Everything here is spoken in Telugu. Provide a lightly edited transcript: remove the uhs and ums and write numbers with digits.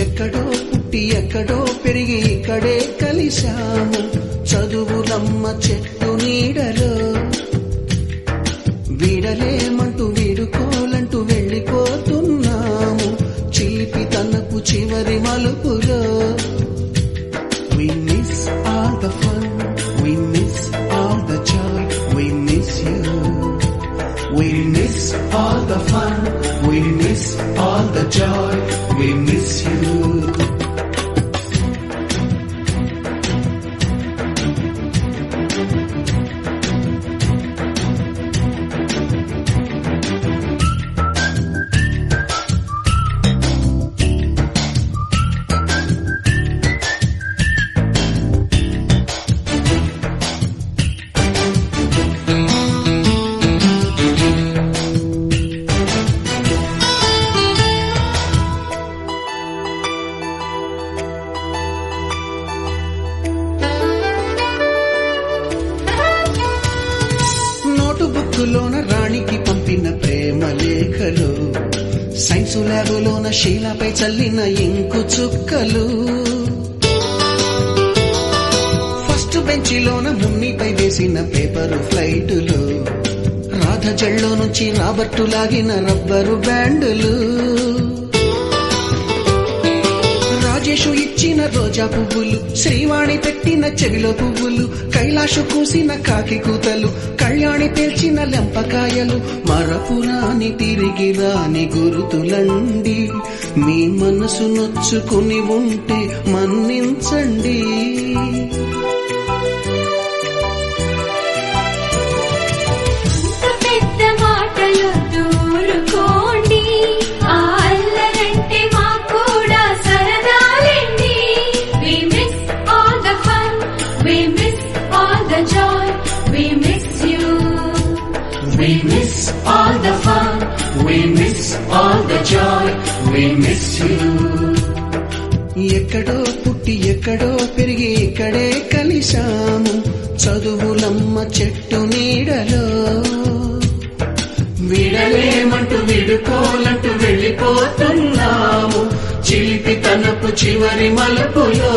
ఎక్కడో పుట్టి ఎక్కడో పెరిగి ఇక్కడే కలిశాము చదువులమ్మ చెట్టు నీడలో. వీడలేమంటూ వీడుకోలంటూ వెళ్ళిపోతున్నాము చిలిపి తనపు చివరి మలుపులో. We miss all the fun, we miss all the joy, we miss you. We miss all the fun, we miss all the joy, we miss you. బుక్కులోన రాణికి పంపిన ప్రేమ లేఖలు, సైన్సు ల్యాబులోన శీలపై చల్లిన ఇంకు చుక్కలు, ఫస్ట్ బెంచిలోన మున్నిపై వేసిన పేపరు ఫ్లైటులు, రాధ జల్లో నుంచి రాబర్టు లాగిన రబ్బరు బ్యాండులు, రాజేషు ఇచ్చిన రోజా పువ్వులు, శ్రీవాణి పెట్టిన చెవిలో పువ్వులు, కైలాషు కూసిన కాకి కూతలు, కళ్యాణి పేల్చిన లెంపకాయలు, మరపురాని తిరిగి రాని గురుతులండి. మీ మనసు నొచ్చుకుని ఉంటే మన్నించండి. We miss all the fun, we miss all the joy, we miss you. ఎక్కడో పుట్టి ఎక్కడో పెరిగి ఇక్కడే కలిశాము చదువులమ్మ చెట్టు నీడలో. వీడలేమంటూ విడుకోలంటూ వెళ్ళిపోతున్నాము చిలిపి తనపు చివరి మలుపులో.